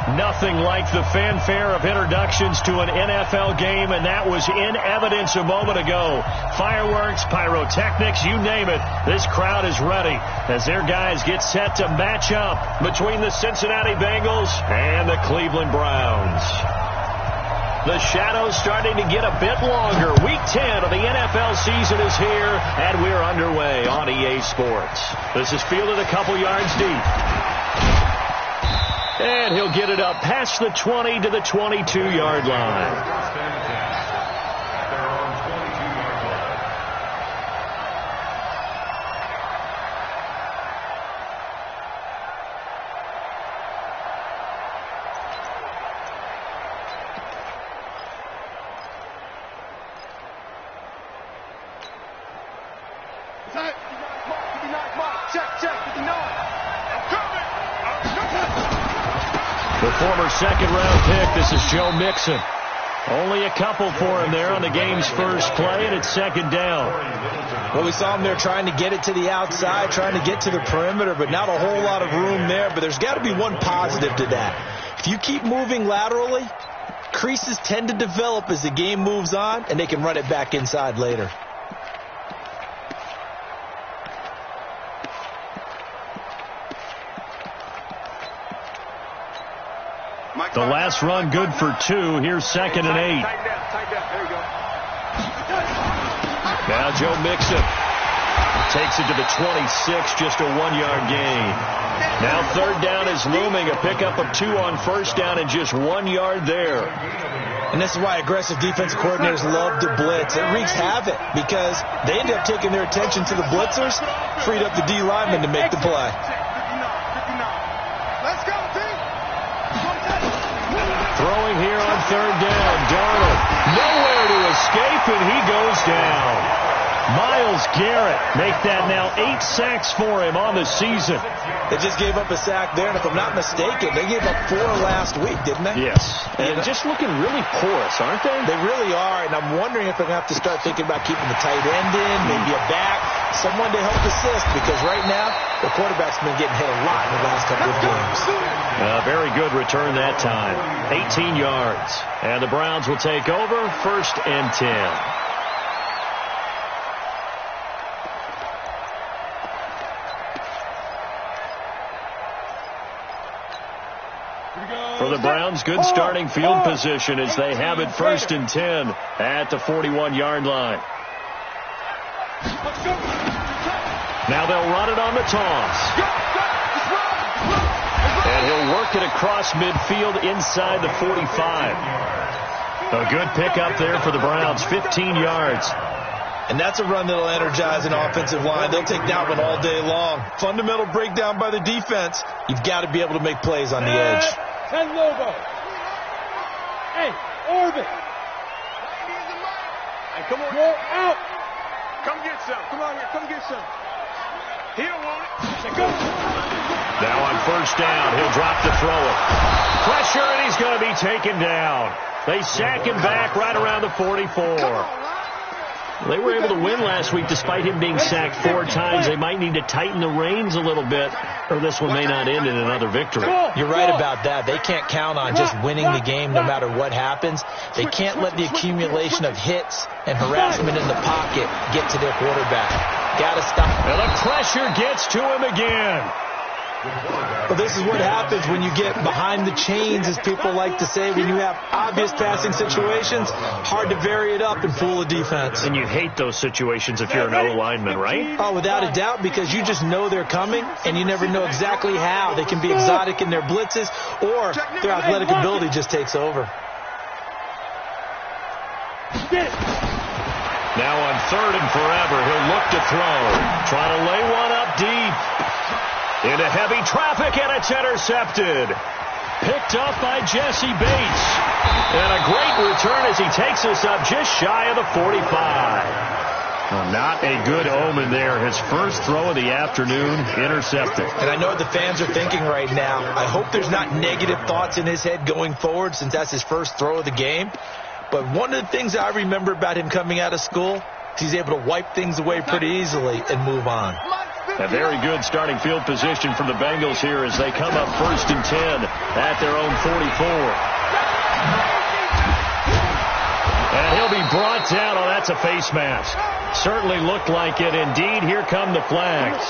Nothing like the fanfare of introductions to an NFL game, and that was in evidence a moment ago. Fireworks, pyrotechnics, you name it. This crowd is ready as their guys get set to match up between the Cincinnati Bengals and the Cleveland Browns. The shadow's starting to get a bit longer. Week 10 of the NFL season is here, and we're underway on EA Sports. This is fielded a couple yards deep. And he'll get it up past the 20 to the 22-yard line. The former second-round pick, this is Joe Mixon. Only a couple for him there on the game's first play, and it's second down. Well, we saw him there trying to get it to the outside, trying to get to the perimeter, but not a whole lot of room there. But there's got to be one positive to that. If you keep moving laterally, creases tend to develop as the game moves on, and they can run it back inside later. The last run good for 2. Here's 2nd and 8. Now Joe Mixon takes it to the 26, just a 1-yard gain. Now 3rd down is looming, a pickup of 2 on 1st down and just 1 yard there. And this is why aggressive defensive coordinators love to blitz. It wreaks havoc because they end up taking their attention to the blitzers, freed up the D linemen to make the play. Throwing here on 3rd down, Darnold. Nowhere to escape, and he goes down. Myles Garrett make that now 8 sacks for him on the season. They just gave up a sack there, and if I'm not mistaken, they gave up 4 last week, didn't they? Yes. And just looking really porous, aren't they? They really are, and I'm wondering if they're going to have to start thinking about keeping the tight end in, maybe a back, someone to help assist, because right now, the quarterback's been getting hit a lot in the last couple of games. Very good return that time. 18 yards. And the Browns will take over, 1st and 10. For the Browns, good starting field position as they have it 1st and 10 at the 41-yard line. Now they'll run it on the toss. And he'll work it across midfield inside the 45. A good pickup there for the Browns, 15 yards. And that's a run that'll energize an offensive line. They'll take that one all day long. Fundamental breakdown by the defense. You've got to be able to make plays on the edge. 10 logo. Hey, Orbit. Hey, come on. Go out. Come get some. Come on here. Come get some. He don't want it. Go. Now on 1st down, he'll drop to throw it. Pressure, and he's going to be taken down. They sack him back right around the 44. They were able to win last week despite him being sacked 4 times. They might need to tighten the reins a little bit, or this one may not end in another victory. You're right about that. They can't count on just winning the game no matter what happens. They can't let the accumulation of hits and harassment in the pocket get to their quarterback. Got to stop. And the pressure gets to him again. Well, this is what happens when you get behind the chains, as people like to say, when you have obvious passing situations. Hard to vary it up and fool a defense. And you hate those situations if you're an O-lineman, right? Oh, without a doubt, because you just know they're coming, and you never know exactly how. They can be exotic in their blitzes, or their athletic ability just takes over. Now on 3rd and forever, he'll look to throw. Trying to lay one up deep. Into heavy traffic, and it's intercepted. Picked up by Jesse Bates. And a great return as he takes us up just shy of the 45. Well, not a good omen there. His first throw of the afternoon, intercepted. And I know what the fans are thinking right now. I hope there's not negative thoughts in his head going forward since that's his first throw of the game. But one of the things I remember about him coming out of school, he's able to wipe things away pretty easily and move on. A very good starting field position from the Bengals here as they come up 1st and 10 at their own 44. And he'll be brought down. Oh, that's a face mask. Certainly looked like it. Indeed, here come the flags.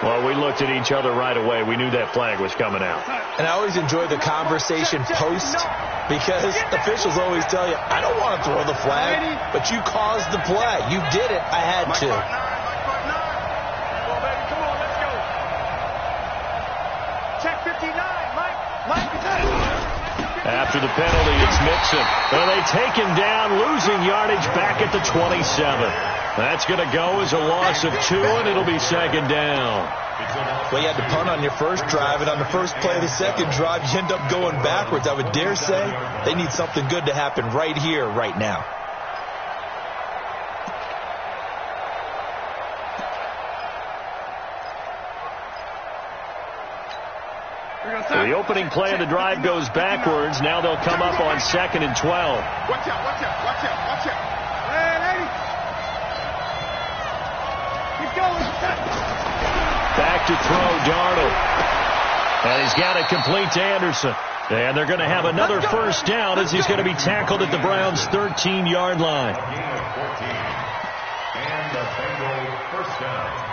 Well, we looked at each other right away. We knew that flag was coming out. And I always enjoy the conversation post because officials always tell you, I don't want to throw the flag, but you caused the play. You did it. I had to. Check 59, Mike. After the penalty, it's Mixon. Well, they take him down, losing yardage back at the 27. That's going to go as a loss of 2, and it'll be 2nd down. Well, you had to punt on your first drive, and on the first play of the second drive, you end up going backwards. I would dare say they need something good to happen right here, right now. The opening play of the drive goes backwards. Now they'll come up on 2nd and 12. Watch out. Hey, lady. Keep going. Back to throw, Darnold. And he's got it complete to Anderson. And they're going to have another first down as he's going to be tackled at the Browns' 13-yard line. And the Bengals first down.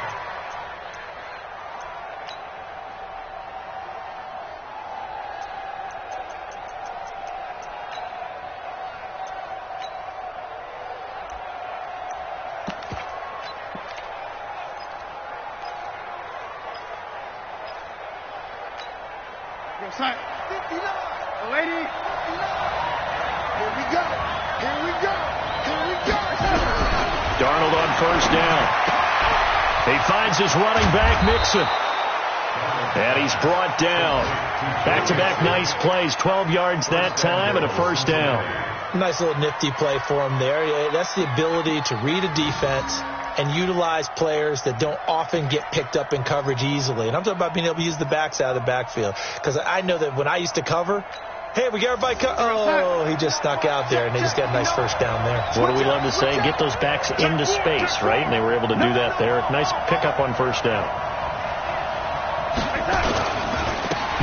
Lady. Here we go. Darnold on first down. He finds his running back, Mixon. And he's brought down. Back-to-back nice plays. 12 yards that time and a first down. Nice little nifty play for him there. That's the ability to read a defense and utilize players that don't often get picked up in coverage easily. And I'm talking about being able to use the backs out of the backfield. Because I know that when I used to cover, hey, we got everybody oh, he just snuck out there, and they just got a nice first down there. What do we love to say? Get those backs into space, right? And they were able to do that there. Nice pickup on first down.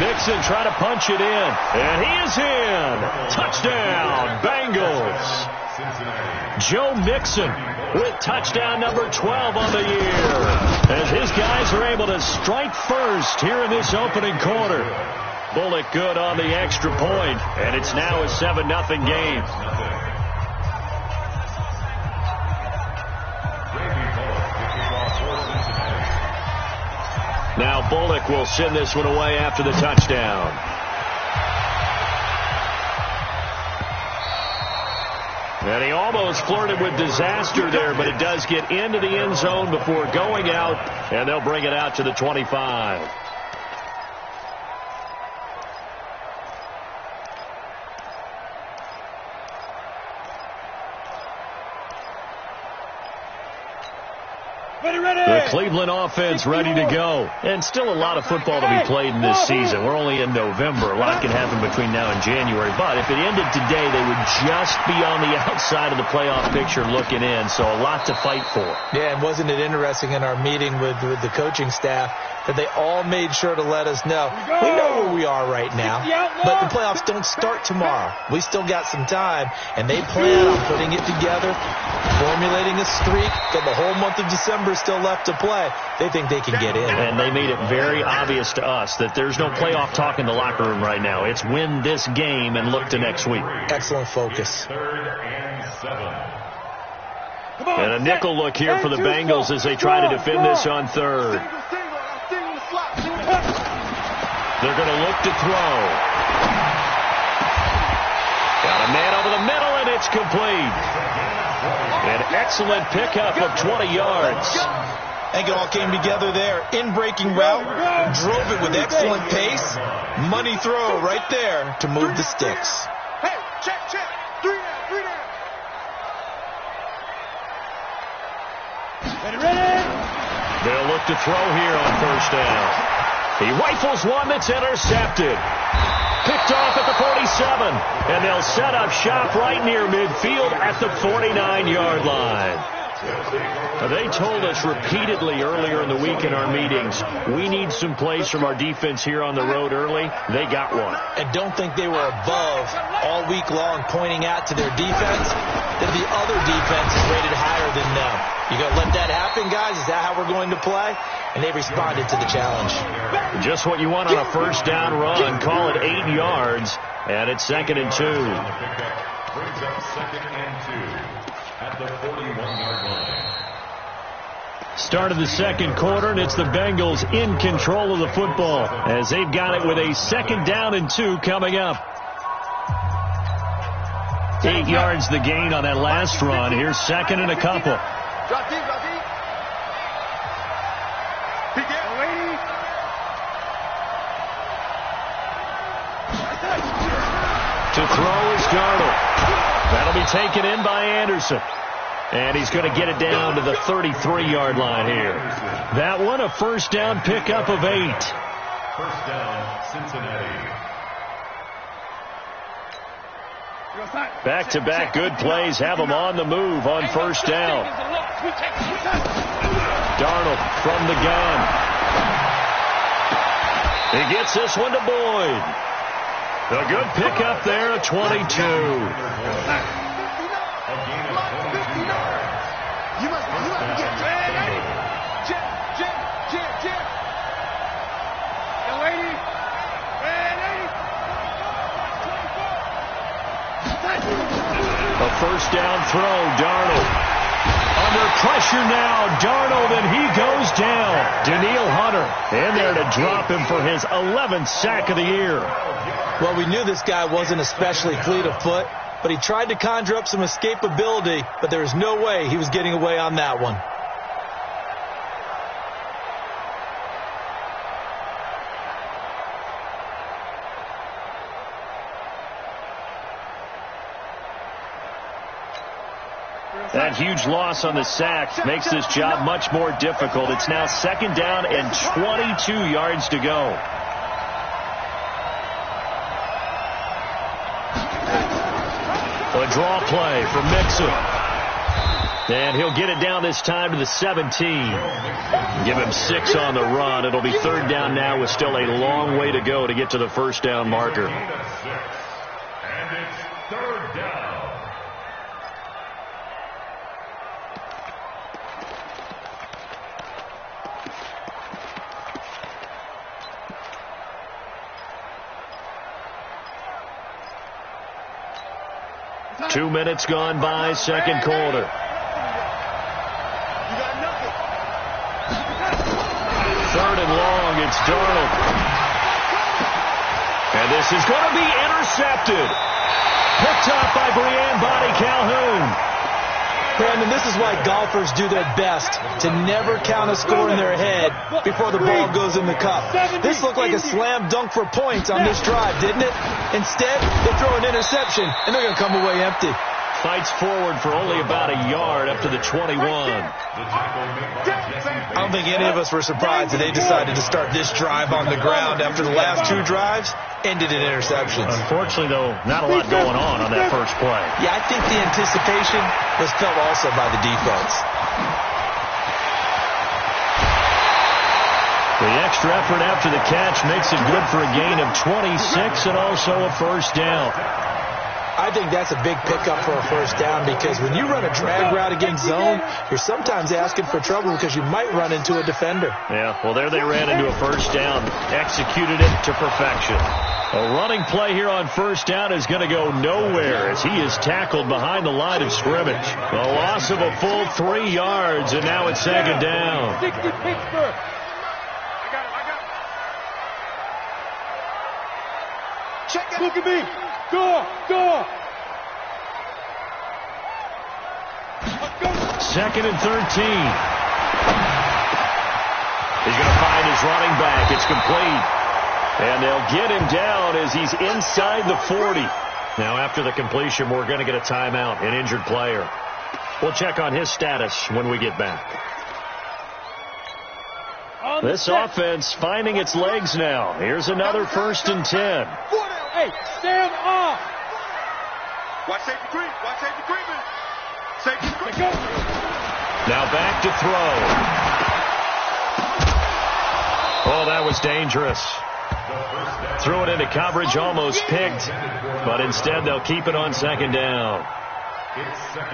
Nixon trying to punch it in, and he is in. Touchdown, Bengals. Joe Mixon with touchdown number 12 on the year, as his guys are able to strike first here in this opening quarter. Bullock good on the extra point, and it's now a 7-0 game. Now Bullock will send this one away after the touchdown. And he almost flirted with disaster there, but it does get into the end zone before going out, and they'll bring it out to the 25. The Cleveland offense ready to go. And still a lot of football to be played in this season. We're only in November. A lot can happen between now and January. But if it ended today, they would just be on the outside of the playoff picture looking in. So a lot to fight for. Yeah, and wasn't it interesting in our meeting with the coaching staff that they all made sure to let us know, we know where we are right now, but the playoffs don't start tomorrow. We still got some time, and they plan on putting it together, formulating a streak, got the whole month of December still left to play. They think they can get in. And they made it very obvious to us that there's no playoff talk in the locker room right now. It's win this game and look to next week. Excellent focus. 3rd and 7. And a nickel look here for the Bengals as they try to defend this on 3rd. They're going to look to throw. Got a man over the middle, and it's complete. An excellent pickup of 20 yards. I think it all came together there. In-breaking route, drove it with excellent pace. Money throw right there to move the sticks. Hey, check. 3 down. Ready. They'll look to throw here on first down. He rifles one that's intercepted. Picked off at the 47. And they'll set up shop right near midfield at the 49-yard line. They told us repeatedly earlier in the week in our meetings, we need some plays from our defense here on the road early. They got one. And don't think they were above all week long pointing out to their defense that the other defense is rated higher than them. You going to let that happen, guys? Is that how we're going to play? And they responded to the challenge. Just what you want on a first down run. Call it 8 yards, and it's 2nd and 2. Brings up 2nd and 2 at the 41-yard line. Start of the second quarter, and it's the Bengals in control of the football as they've got it with a 2nd down and 2 coming up. 8 yards the gain on that last run. Here's 2nd and a couple. Drop deep, drop deep. Pick it. Lady. To throw is Darnold. That'll be taken in by Anderson. And he's going to get it down to the 33-yard line here. That one, a first down pickup of 8. First down, Cincinnati. Back-to-back good plays have them on the move on first down. Darnold from the gun. He gets this one to Boyd. A good pickup there at 22. A gain of 22 yards. You must get Jim. Young lady. A first down throw, Darnold. Under pressure now, Darnold, and he goes down. Danielle Hunter in there to drop him for his 11th sack of the year. Well, we knew this guy wasn't especially fleet of foot, but he tried to conjure up some escapability, but there was no way he was getting away on that one. That huge loss on the sack makes this job much more difficult. It's now 2nd down and 22 yards to go. A draw play for Mixon. And he'll get it down this time to the 17. Give him 6 on the run. It'll be 3rd down now with still a long way to go to get to the first down marker. And it's 3rd down. Two minutes gone by, second quarter. Third and long, it's Darnold. And this is going to be intercepted. Picked up by Breanne Bonnie Calhoun. Brandon, this is why golfers do their best to never count a score in their head before the ball goes in the cup. This looked like a slam dunk for points on this drive, didn't it? Instead, they throw an interception, and they're going to come away empty. Fights forward for only about a yard up to the 21. I don't think any of us were surprised that they decided to start this drive on the ground after the last 2 drives ended in interceptions. Unfortunately, though, not a lot going on that first play. Yeah, I think the anticipation was felt also by the defense. The extra effort after the catch makes it good for a gain of 26 and also a first down. I think that's a big pickup for a first down because when you run a drag route against zone, you're sometimes asking for trouble because you might run into a defender. Yeah, well, there they ran into a first down, executed it to perfection. A running play here on first down is going to go nowhere as he is tackled behind the line of scrimmage. A loss of a full 3 yards, and now it's second down. 60 Pittsburgh. Check it. Look at me. Go. 2nd and 13. He's going to find his running back. It's complete. And they'll get him down as he's inside the 40. Now, after the completion, we're going to get a timeout, an injured player. We'll check on his status when we get back. This offense finding its legs now. Here's another 1st and 10. Hey, stand off. Watch safety creep. Safety creeping. Safety creep. Now back to throw. Oh, that was dangerous. Threw it into coverage, almost picked, but instead they'll keep it on second down.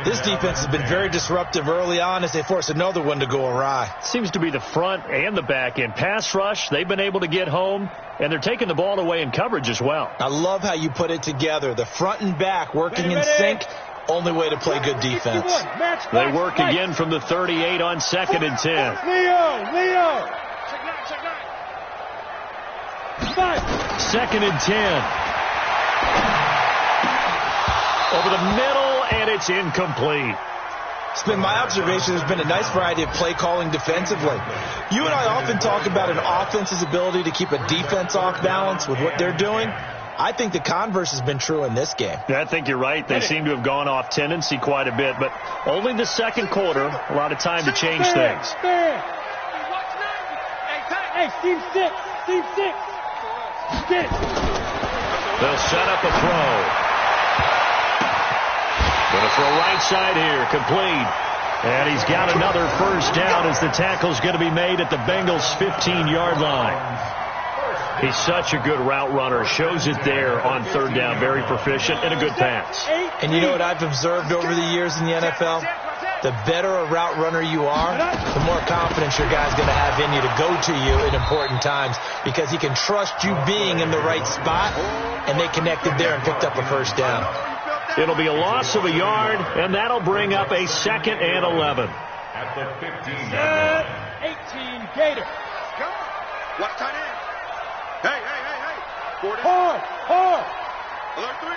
This defense has been very disruptive early on as they force another one to go awry. Seems to be the front and the back end. Pass rush, they've been able to get home, and they're taking the ball away in coverage as well. I love how you put it together. The front and back working in sync. Only way to play good defense. They work again from the 38 on 2nd and 10. Leo. 2nd and 10. Over the middle, and it's incomplete. It's been my observation there's been a nice variety of play calling defensively. You and I often talk about an offense's ability to keep a defense off balance with what they're doing. I think the converse has been true in this game. Yeah, I think you're right. They seem to have gone off tendency quite a bit, but only the second quarter, a lot of time to change things. Hey, Team 6. Get it. They'll set up a throw. Going to throw right side here, complete. And he's got another first down as the tackle's going to be made at the Bengals' 15-yard line. He's such a good route runner. Shows it there on third down. Very proficient and a good pass. And you know what I've observed over the years in the NFL? The better a route runner you are, the more confidence your guy's going to have in you to go to you in important times because he can trust you being in the right spot, and they connected there and picked up a first down. It'll be a loss of a yard, and that'll bring up a 2nd and 11. At the 15. 18, Gator. Come on. Watch tight end. Hey. 40. Hard. Alert 3.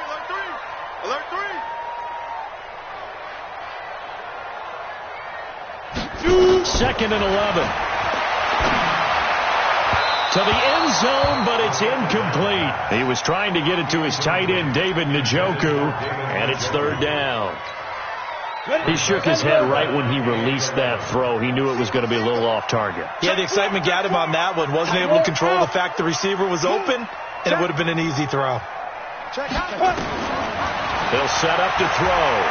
2nd and 11. To the end zone, but it's incomplete. He was trying to get it to his tight end, David Njoku, and it's third down. He shook his head right when he released that throw. He knew it was going to be a little off target. Yeah, the excitement got him on that one. Wasn't able to control the fact the receiver was open, and it would have been an easy throw. He'll set up to throw.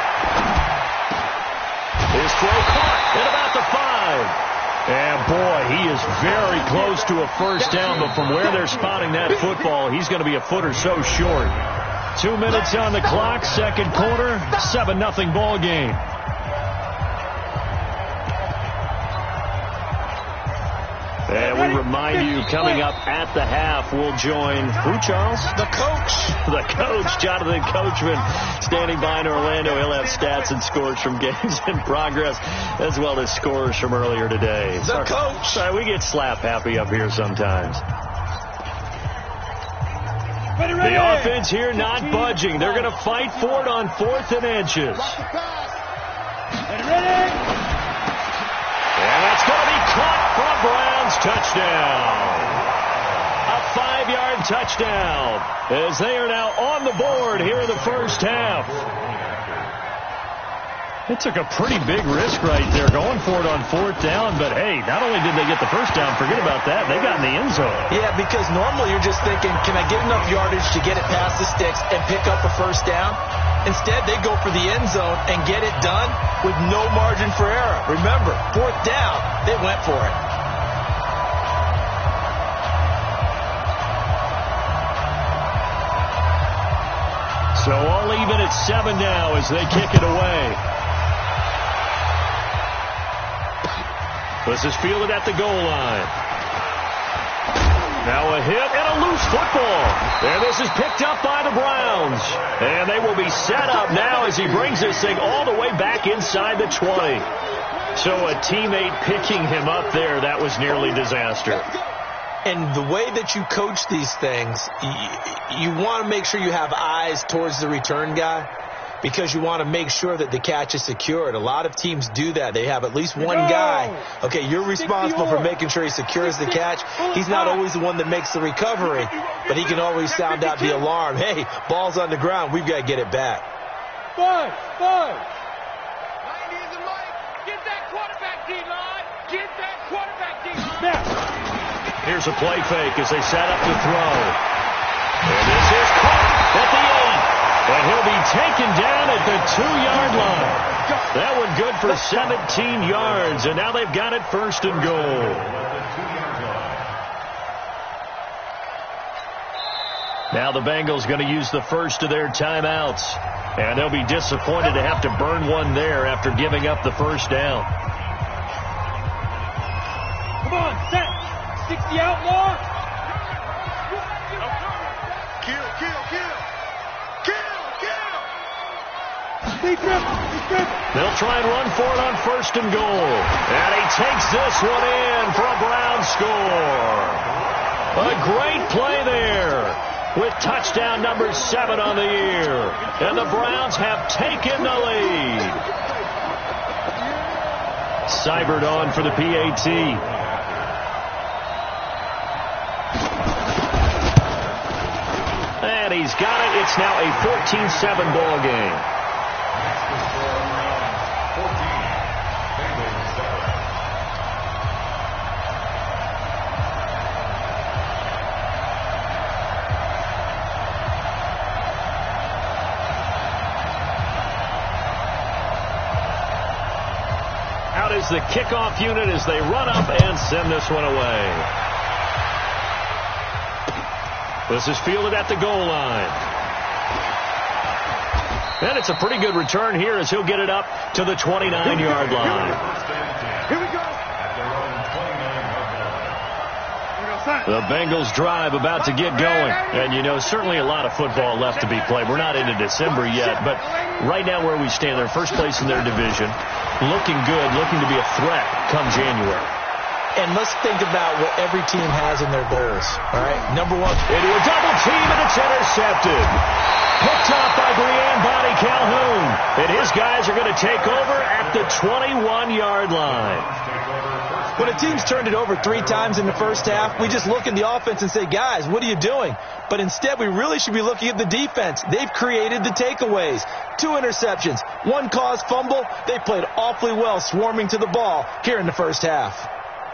His throw caught at about the 5. And, boy, he is very close to a first down, but from where they're spotting that football, he's going to be a foot or so short. 2 minutes on the clock, second quarter, 7-0 ball game. And we remind you, coming up at the half, we'll join who, Charles? The coach. The coach, Jonathan Coachman, standing by in Orlando. He'll have stats and scores from games in progress, as well as scores from earlier today. The coach. Sorry, we get slap happy up here sometimes. The offense here not budging. They're going to fight for it on 4th and inches. Ready. And that's going to be caught for a Browns touchdown. A 5-yard touchdown as they are now on the board here in the first half. They took a pretty big risk right there going for it on 4th down, but hey, not only did they get the first down, forget about that, they got in the end zone. Yeah, because normally you're just thinking, can I get enough yardage to get it past the sticks and pick up a first down? Instead, they go for the end zone and get it done with no margin for error. Remember, 4th down, they went for it. So all even at 7 now as they kick it away. This is fielded at the goal line. Now a hit and a loose football. And this is picked up by the Browns. And they will be set up now as he brings this thing all the way back inside the 20. So a teammate picking him up there, that was nearly disaster. And the way that you coach these things, you want to make sure you have eyes towards the return guy because you want to make sure that the catch is secured. A lot of teams do that. They have at least one guy. Okay, you're responsible for making sure he secures the catch. He's not always the one that makes the recovery, but he can always sound out the alarm. Hey, ball's on the ground. We've got to get it back. Five. Get that quarterback, D-line. Get that quarterback, D-line. Here's a play fake as they set up to throw. And this is caught at the 8. And he'll be taken down at the 2-yard line. That one good for 17 yards, and now they've got it first and goal. Now the Bengals going to use the first of their timeouts, and they'll be disappointed to have to burn one there after giving up the first down. Come on, set. 60 out more. Kill. They'll try and run for it on first and goal. And he takes this one in for a Brown score. A great play there with touchdown number 7 on the year. And the Browns have taken the lead. Seibert on for the PAT. And he's got it. It's now a 14-7 ball game. Out is the kickoff unit as they run up and send this one away. This is fielded at the goal line. And it's a pretty good return here as he'll get it up to the 29-yard line. Here we go. The Bengals drive about to get going. And, you know, certainly a lot of football left to be played. We're not into December yet, but right now where we stand, they're first place in their division. Looking good, looking to be a threat come January. And let's think about what every team has in their goals. All right, number one. Into a double team, and it's intercepted. Picked off by Brian Bonnie Calhoun. And his guys are going to take over at the 21-yard line. When a team's turned it over 3 times in the first half, we just look at the offense and say, guys, what are you doing? But instead, we really should be looking at the defense. They've created the takeaways. 2 interceptions, 1 caused fumble. They played awfully well swarming to the ball here in the first half.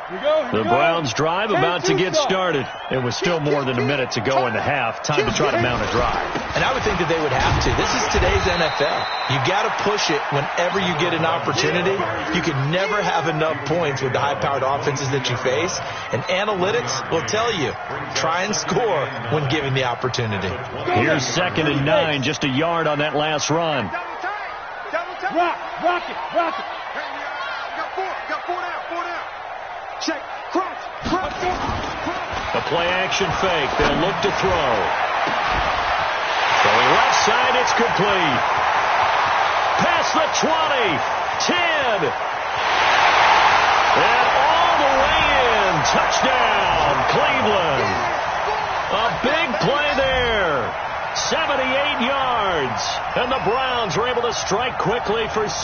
The Browns drive about to get started. It was still more than a minute to go in the half. Time to try to mount a drive. And I would think that they would have to. This is today's NFL. You got to push it whenever you get an opportunity. You can never have enough points with the high-powered offenses that you face. And analytics will tell you, try and score when given the opportunity. Here's 2nd and 9, just a yard on that last run. Rock it. Got four down. Check. Cross. A play-action fake. They'll look to throw. Going left side, it's complete. Past the 20. 10. And all the way in. Touchdown, Cleveland. A big play there. 78 yards. And the Browns were able to strike quickly for 6.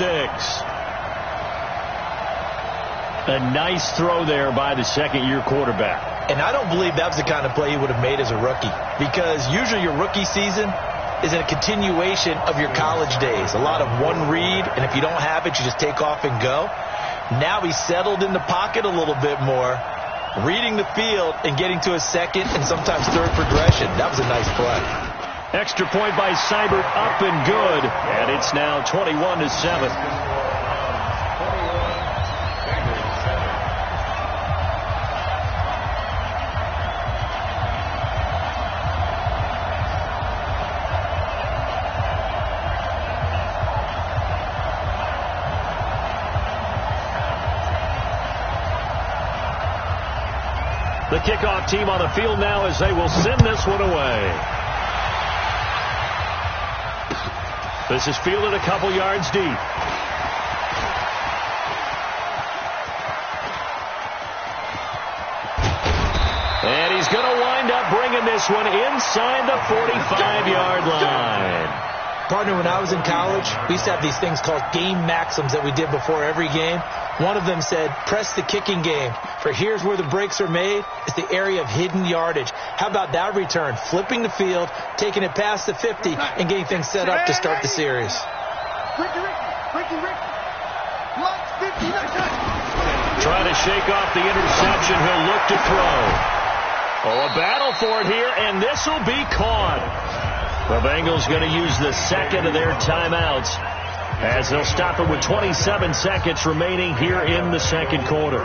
A nice throw there by the second-year quarterback. And I don't believe that was the kind of play he would have made as a rookie. Because usually your rookie season is a continuation of your college days. A lot of one read, and if you don't have it, you just take off and go. Now he's settled in the pocket a little bit more, reading the field and getting to a second and sometimes third progression. That was a nice play. Extra point by Seibert, up and good. And it's now 21-7. The kickoff team on the field now as they will send this one away. This is fielded a couple yards deep. And he's going to wind up bringing this one inside the 45-yard line. Partner, when I was in college, we used to have these things called game maxims that we did before every game. One of them said, press the kicking game, for here's where the breaks are made. It's the area of hidden yardage. How about that return? Flipping the field, taking it past the 50, and getting things set up to start the series. Trying to shake off the interception. He'll look to throw. Oh, a battle for it here, and this will be caught. The Bengals going to use the second of their timeouts as they'll stop it with 27 seconds remaining here in the second quarter.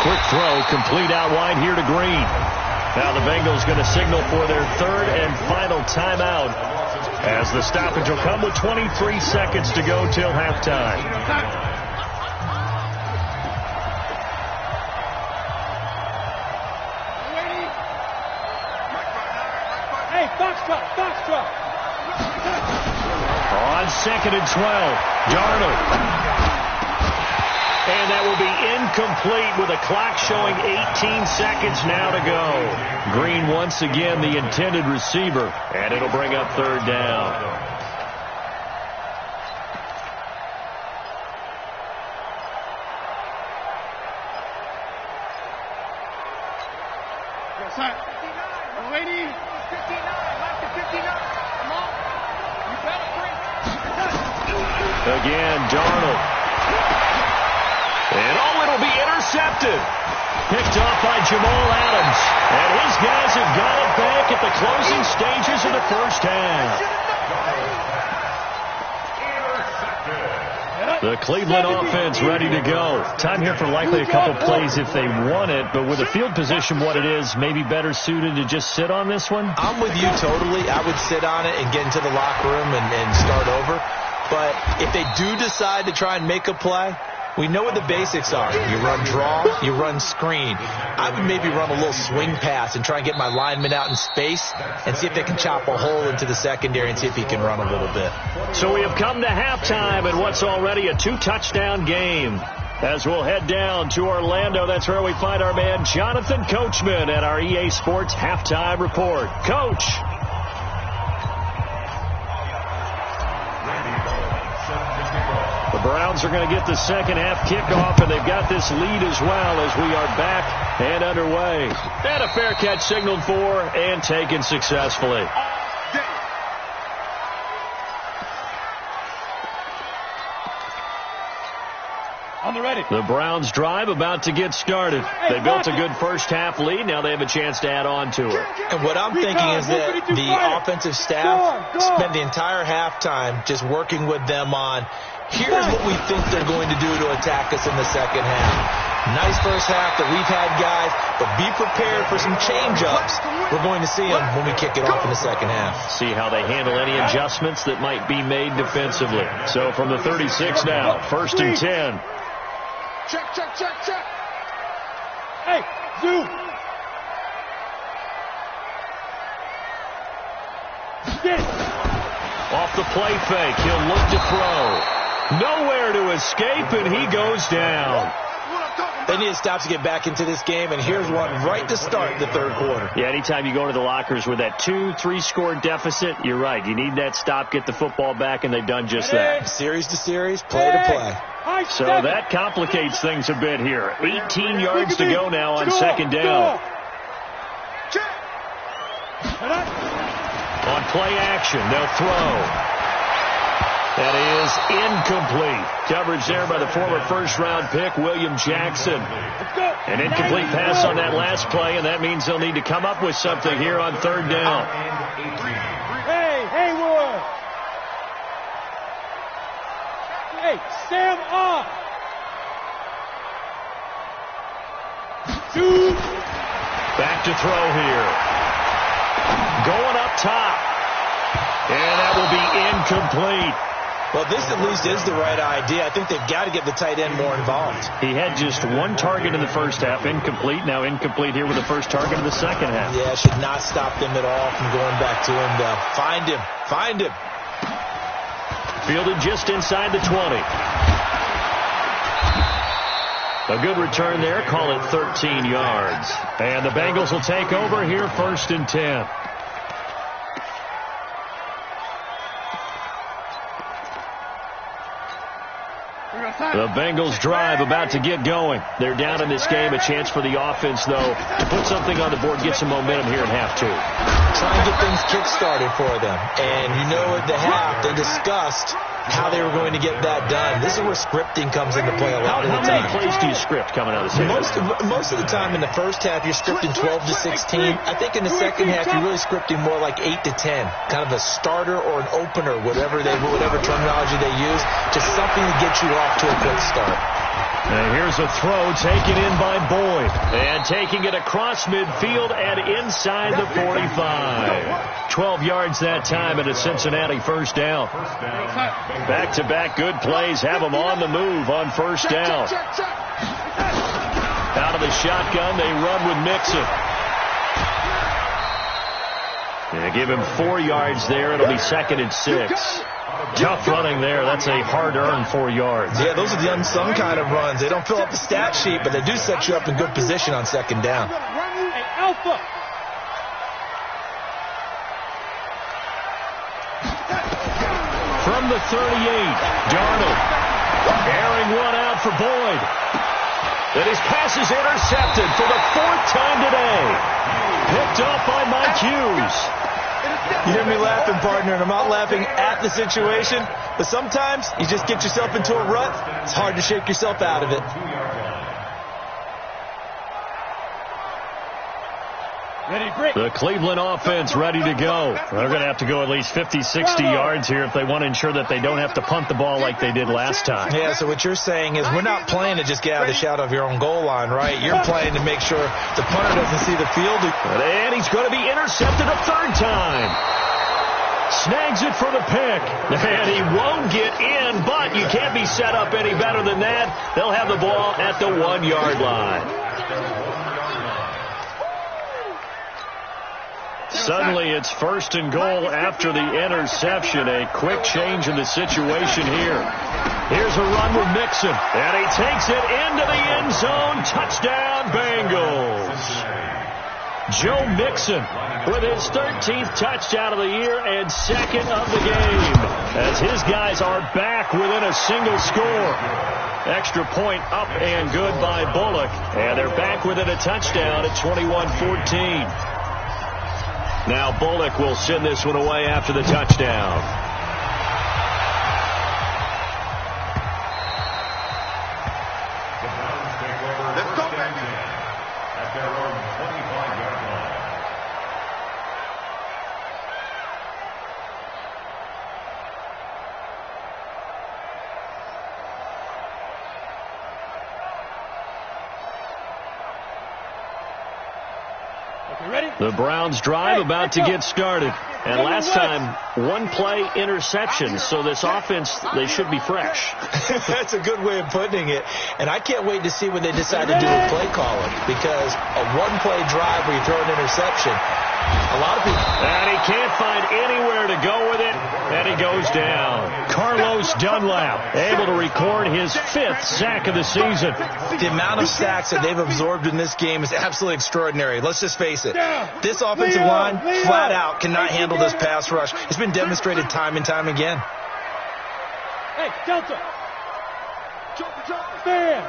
Quick throw, complete out wide here to Green. Now the Bengals going to signal for their third and final timeout as the stoppage will come with 23 seconds to go till halftime. Hey, box truck. On 2nd and 12, Darnold. And that will be incomplete with a clock showing 18 seconds now to go. Green once again the intended receiver, and it'll bring up third down. Yes, sir. Lady. 59. Like the 59. Come on. You better bring. Again, Darnold. And it'll be intercepted. Picked off by Jamal Adams. And his guys have got it back at the closing stages of the first half. The Cleveland offense ready to go. Time here for likely a couple plays if they want it, but with the field position what it is, maybe better suited to just sit on this one? I'm with you totally. I would sit on it and get into the locker room and start over. But if they do decide to try and make a play, we know what the basics are. You run draw, you run screen. I would maybe run a little swing pass and try and get my lineman out in space and see if they can chop a hole into the secondary and see if he can run a little bit. So we have come to halftime in what's already a 2-touchdown game. As we'll head down to Orlando, that's where we find our man Jonathan Coachman at our EA Sports Halftime Report. Coach. The Browns are going to get the second half kickoff, and they've got this lead as well as we are back and underway. And a fair catch signaled for and taken successfully. On the ready. The Browns drive about to get started. They built a good first half lead. Now they have a chance to add on to it. And what I'm thinking is that the offensive staff spent the entire halftime just working with them on, here's what we think they're going to do to attack us in the second half. Nice first half that we've had, guys, but be prepared for some change-ups. We're going to see them when we kick it off in the second half. See how they handle any adjustments that might be made defensively. So from the 36 now, 1st and 10. Check. Hey, zoom. Off the play fake, he'll look to throw. Nowhere to escape, and he goes down. They need to stop to get back into this game, and here's one right to start the third quarter. Yeah, anytime you go to the lockers with that 2-3 score deficit, you're right. You need that stop, get the football back, and they've done just that. Series to series, play to play. So that complicates things a bit here. 18 yards to go now on second down. On play action, they'll throw. That is incomplete. Coverage there by the former first-round pick, William Jackson. An incomplete pass on that last play, and that means they'll need to come up with something here on third down. Hey, Haywood. Hey, Sam off. Shoot. Back to throw here. Going up top. And that will be incomplete. Well, this at least is the right idea. I think they've got to get the tight end more involved. He had just one target in the first half, incomplete. Now incomplete here with the first target of the second half. Yeah, should not stop them at all from going back to him. Find him. Fielded just inside the 20. A good return there. Call it 13 yards. And the Bengals will take over here 1st and 10. The Bengals drive about to get going. They're down in this game. A chance for the offense, though, to put something on the board, get some momentum here in half two. Try and get things kick-started for them. And you know at the half, they discussed how they were going to get that done. This is where scripting comes into play a lot of the time. How many plays do you script coming out of the season? Most of the time in the first half, you're scripting 12 to 16. I think in the second half, you're really scripting more like 8 to 10. Kind of a starter or an opener, whatever terminology they use. Just something to get you off to a quick start. And here's a throw taken in by Boyd. And taking it across midfield and inside the 45. 12 yards that time and a Cincinnati first down. Back-to-back good plays have them on the move on first down. Out of the shotgun, they run with Mixon. They give him 4 yards there. It'll be 2nd and 6. Tough running there. That's a hard-earned 4 yards. Yeah, those are the unsung kind of runs. They don't fill up the stat sheet, but they do set you up in good position on 2nd down. Hey, Alpha. From the 38, Darnold. Airing one out for Boyd. And his pass is intercepted for the 4th time today. Picked off by Mike Hughes. You hear me laughing, partner, and I'm not laughing at the situation, but sometimes you just get yourself into a rut. It's hard to shake yourself out of it. The Cleveland offense ready to go. They're going to have to go at least 50, 60 yards here if they want to ensure that they don't have to punt the ball like they did last time. Yeah, so what you're saying is we're not playing to just get out of the shadow of your own goal line, right? You're playing to make sure the punter doesn't see the field. And he's going to be intercepted a 3rd time. Snags it for the pick. And he won't get in, but you can't be set up any better than that. They'll have the ball at the 1-yard line. Suddenly it's 1st and goal after the interception. A quick change in the situation here. Here's a run with Mixon. And he takes it into the end zone. Touchdown, Bengals. Joe Mixon with his 13th touchdown of the year and 2nd of the game. As his guys are back within a single score. Extra point up and good by Bullock. And they're back within a touchdown at 21-14. Now Bullock will send this one away after the touchdown. Let's go, baby. At their own 25-yard line. The Browns drive about to get started. And last time, 1-play interception. So this offense, they should be fresh. That's a good way of putting it. And I can't wait to see when they decide to do a play calling. Because a 1-play drive where you throw an interception, a lot of people... And he can't find anywhere to go with it. And he goes down. Carlos Dunlap able to record his 5th sack of the season. The amount of sacks that they've absorbed in this game is absolutely extraordinary. Let's just face it. This offensive line, flat out, cannot handle this pass rush. It's been demonstrated time and time again. Hey, Delta. Jump. Fair.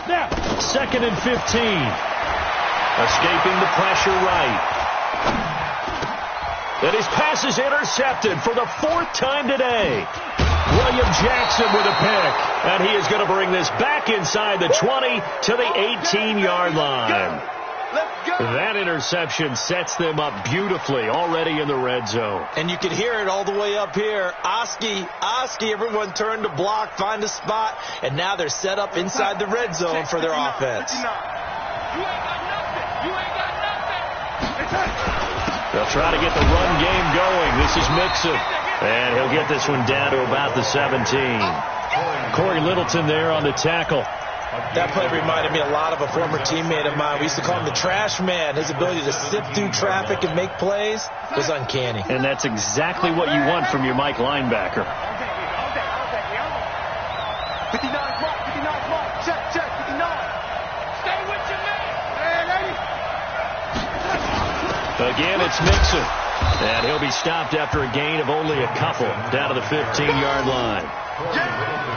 Now. 2nd and 15. Escaping the pressure right. And his pass is intercepted for the 4th time today. William Jackson with a pick. And he is going to bring this back inside the 20 to the 18-yard line. That interception sets them up beautifully already in the red zone. And you can hear it all the way up here. Oski, everyone turned to block, find a spot, and now they're set up inside the red zone for their offense. They'll try to get the run game going. This is Mixon. And he'll get this one down to about the 17. Corey Littleton there on the tackle. That play reminded me a lot of a former teammate of mine. We used to call him the trash man. His ability to sift through traffic and make plays was uncanny. And that's exactly what you want from your Mike linebacker. 59 mark. Check, 59. Stay with your man. Hey, lady. Again, it's Mixon. And he'll be stopped after a gain of only a couple down to the 15-yard line.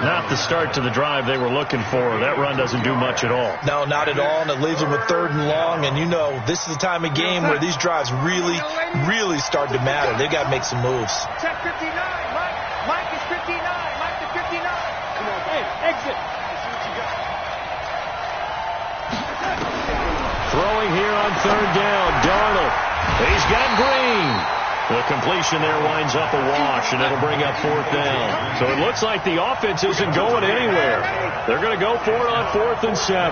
Not the start to the drive they were looking for. That run doesn't do much at all. No, not at all, and it leaves them with 3rd and long. And, you know, this is the time of game where these drives really, really start to matter. They've got to make some moves. Check 59, Mike. Mike is 59. Mike is 59. Come on, hey, exit. Let's see what you got. Throwing here on 3rd down. Darnold. He's got Green. The completion there winds up a wash, and it'll bring up 4th down. So it looks like the offense isn't going anywhere. They're going to go for it on 4th and 7.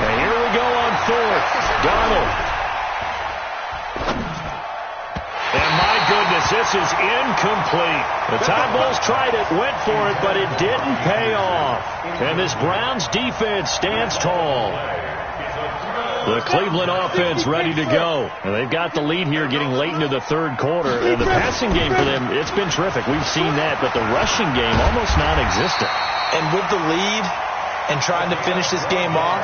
And here we go on 4th. Darnold. And my goodness, this is incomplete. The Tide Bulls tried it, went for it, but it didn't pay off. And this Browns defense stands tall. The Cleveland offense ready to go. And they've got the lead here getting late into the 3rd quarter. And the passing game for them, it's been terrific. We've seen that, but the rushing game almost non-existent. And with the lead and trying to finish this game off,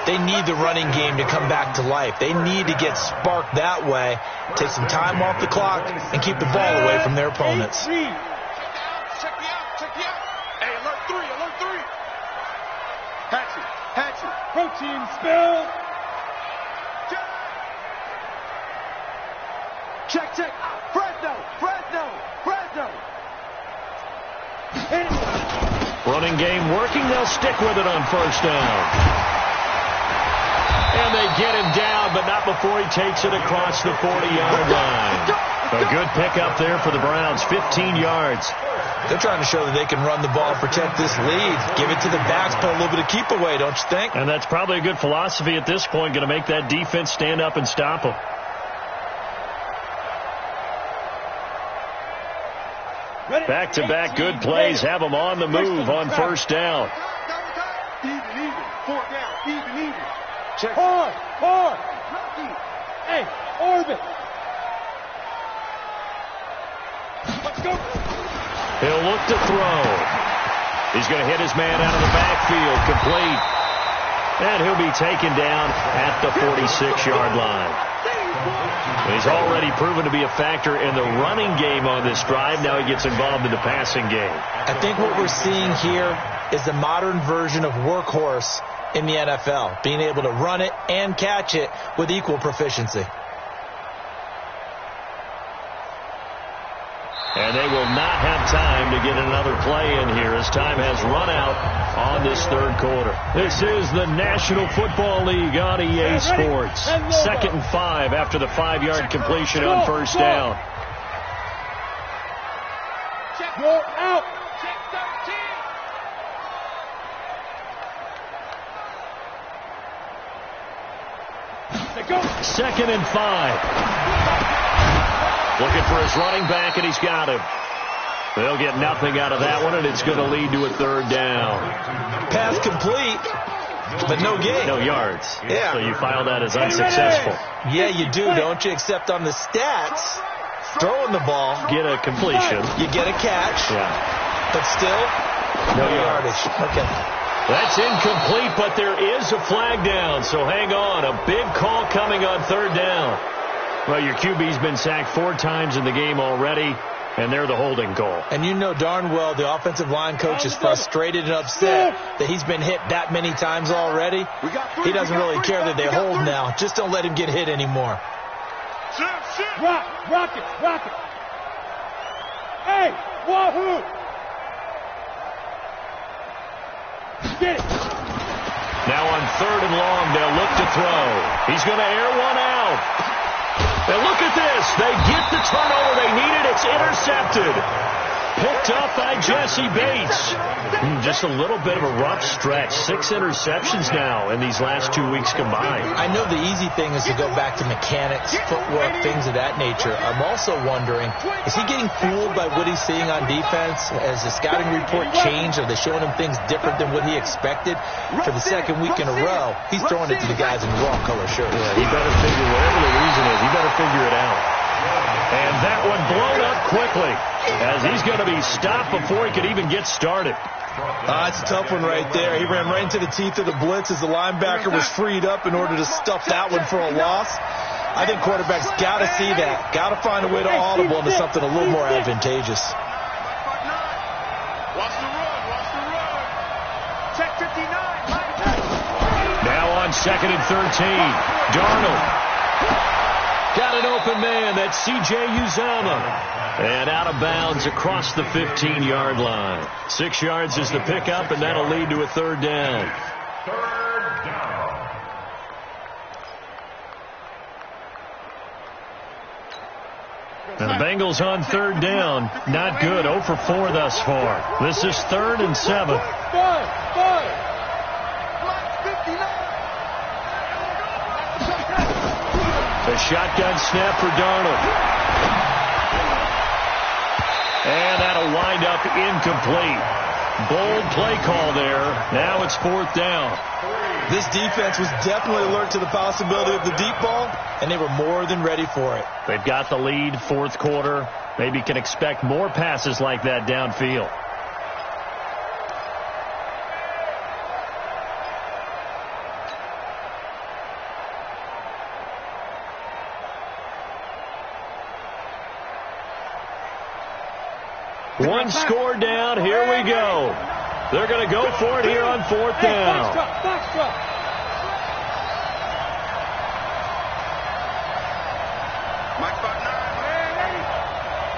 they need the running game to come back to life. They need to get sparked that way, take some time off the clock, and keep the ball away from their opponents. Check me out. Hey, alert 3. Hatchet. Protein spill. Check. Fresno. Running game working. They'll stick with it on 1st down. And they get him down, but not before he takes it across the 40-yard line. A good pickup there for the Browns, 15 yards. They're trying to show that they can run the ball and protect this lead. Give it to the backs, put a little bit of keep away, don't you think? And that's probably a good philosophy at this point, going to make that defense stand up and stop them. Back-to-back good plays have them on the move on 1st down. Even. 4th down. Even. Check. Hard. Hey, orbit. Let's go. He'll look to throw. He's going to hit his man out of the backfield, complete. And he'll be taken down at the 46-yard line. He's already proven to be a factor in the running game on this drive. Now he gets involved in the passing game. I think what we're seeing here is the modern version of workhorse in the NFL, being able to run it and catch it with equal proficiency. And they will not have time to get another play in here as time has run out on this 3rd quarter. This is the National Football League on EA Sports. 2nd and 5 after the 5-yard completion on 1st down. Go out. Check 13. They go. 2nd and 5. Looking for his running back, and he's got him. They'll get nothing out of that one, and it's going to lead to a 3rd down. Pass complete, but no gain. No yards. Yeah. So you file that as unsuccessful. Yeah, you do, don't you? Except on the stats, throwing the ball, Get a completion. you get a catch, Yeah. but still, no yardage. Okay. That's incomplete, but there is a flag down, so hang on. A big call coming on 3rd down. Well, your QB's been sacked 4 times in the game already, and they're the holding goal. And you know darn well the offensive line coach is frustrated and upset that he's been hit that many times already. He doesn't really care that they hold now. Just don't let him get hit anymore. Rock it. Hey, wahoo. Get it. Now on 3rd and long, they'll look to throw. He's going to air one out. And look at this. They get the turnover they needed. It's intercepted. Picked up by Jesse Bates. Just a little bit of a rough stretch. 6 interceptions now in these last 2 weeks combined. I know the easy thing is to go back to mechanics, footwork, things of that nature. I'm also wondering, is he getting fooled by what he's seeing on defense? Has the scouting report changed? Are they showing him things different than what he expected? For the 2nd week in a row, he's throwing it to the guys in raw color shirts. Yeah, he better figure, whatever the reason is, he better figure it out. And that one blown up quickly as he's going to be stopped before he could even get started. It's a tough one right there. He ran right into the teeth of the blitz as the linebacker was freed up in order to stuff that one for a loss. I think quarterbacks got to see that. Got to find a way to audible into something a little more advantageous. Watch the run. Watch the run. Check 59. Now on 2nd and 13. Darnold. Got an open man. That's C.J. Uzomah. And out of bounds across the 15-yard line. 6 yards is the pickup, and that'll lead to a 3rd down. Third down. And the Bengals on 3rd down. Not good. 0 for 4 thus far. This is 3rd and 7. A shotgun snap for Darnold. And that'll wind up incomplete. Bold play call there. Now it's 4th down. This defense was definitely alert to the possibility of the deep ball, and they were more than ready for it. They've got the lead, 4th quarter. Maybe can expect more passes like that downfield. One score down. Here we go. They're going to go for it here on 4th down. Mike 5-9. Hey.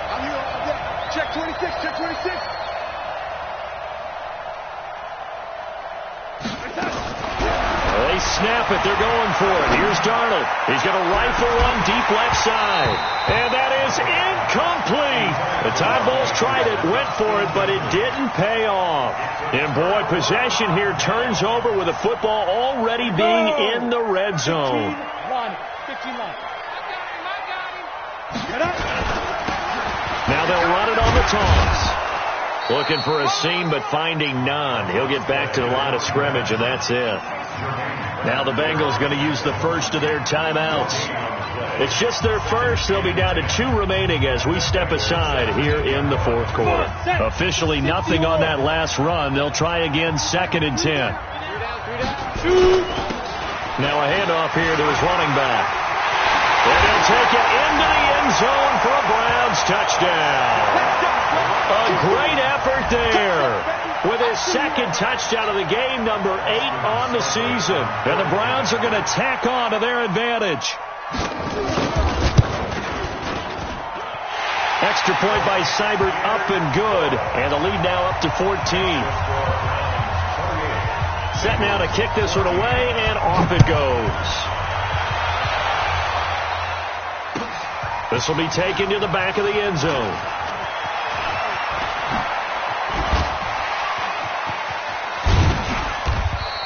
I'm here all day. Check 26. Check 26. They snap it. They're going for it. Here's Darnold. He's going to rifle one deep left side. And that is incomplete. The Tide Bulls tried it, went for it, but it didn't pay off. And boy, possession here turns over with the football already being in the red zone. 15 line. Now they'll run it on the toss. Looking for a seam, but finding none. He'll get back to the line of scrimmage, and that's it. Now the Bengals going to use the first of their timeouts. It's just their first. They'll be down to 2 remaining as we step aside here in the 4th quarter. Officially nothing on that last run. They'll try again 2nd and 10. Now a handoff here to his running back. And he'll take it into the end zone for a Browns touchdown. A great effort there with his 2nd touchdown of the game, number 8 on the season. And the Browns are going to tack on to their advantage. Extra point by Seibert, up and good. And the lead now up to 14. Set now to kick this one away, and off it goes. This will be taken to the back of the end zone.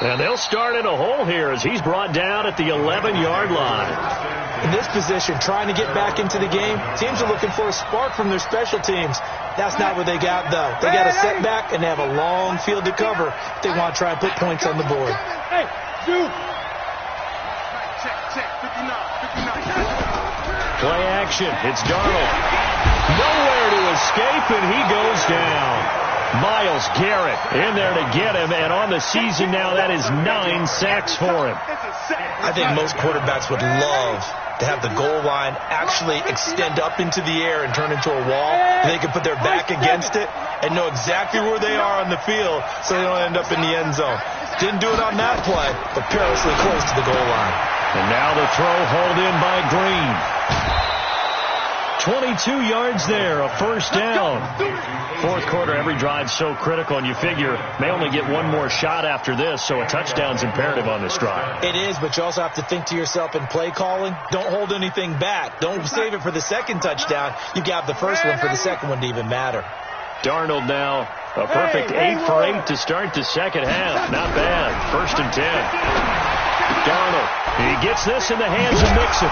And they'll start in a hole here as he's brought down at the 11-yard line. In this position, trying to get back into the game, teams are looking for a spark from their special teams. That's not what they got, though. They got a setback, and they have a long field to cover if they want to try and put points on the board. Hey, dude. Check 59. Play action. It's Darnold. Nowhere to escape, and he goes down. Myles Garrett in there to get him, and on the season now, that is 9 sacks for him. I think most quarterbacks would love to have the goal line actually extend up into the air and turn into a wall, and they can put their back against it and know exactly where they are on the field so they don't end up in the end zone. Didn't do it on that play, but perilously close to the goal line. And now the throw hauled in by Green. 22 yards there, a 1st down. 4th quarter, every drive so critical, and you figure may only get one more shot after this, so a touchdown's imperative on this drive. It is, but you also have to think to yourself in play calling, don't hold anything back. Don't save it for the 2nd touchdown. You got the first one for the 2nd one to even matter. Darnold now, a perfect 8 for 8 to start the 2nd half. Not bad. 1st and 10. Darnold, he gets this in the hands of Mixon.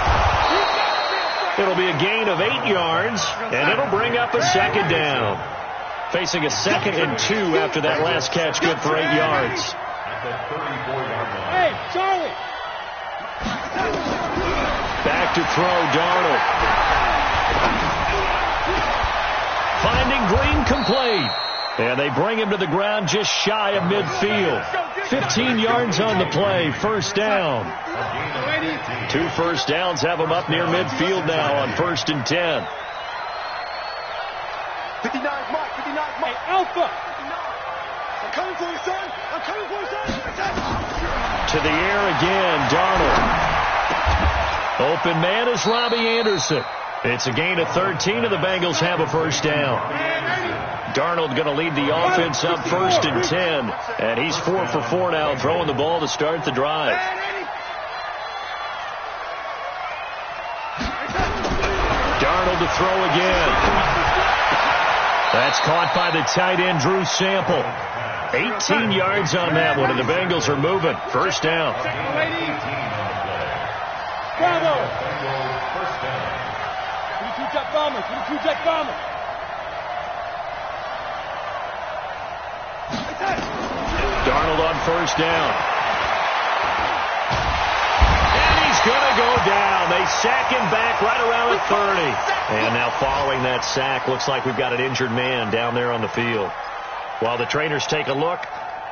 It'll be a gain of 8 yards, and it'll bring up a 2nd down. Facing a 2nd and 2 after that last catch, good for 8 yards. Hey, Charlie. Back to throw, Darnold. Finding Green complete. And they bring him to the ground just shy of midfield. 15 yards on the play. First down. 2 first downs have them up near midfield now on 1st and 10. 59, Mike. 59, Mike. Hey, Alpha. 59. I'm coming for you, son. I'm coming for you, son. To the air again, Darnold. Open man is Robbie Anderson. It's a gain of 13, and the Bengals have a first down. Darnold going to lead the offense up 1st and 10, and he's 4 for 4 now, throwing the ball to start the drive. Darnold to throw again. That's caught by the tight end, Drew Sample. 18 yards on that one, and the Bengals are moving. First down. Bravo. 22-jet bomber. 22-jet bomber. Darnold on first down. And he's going to go down. They sack him back right around the 30. And now following that sack, looks like we've got an injured man down there on the field. While the trainers take a look,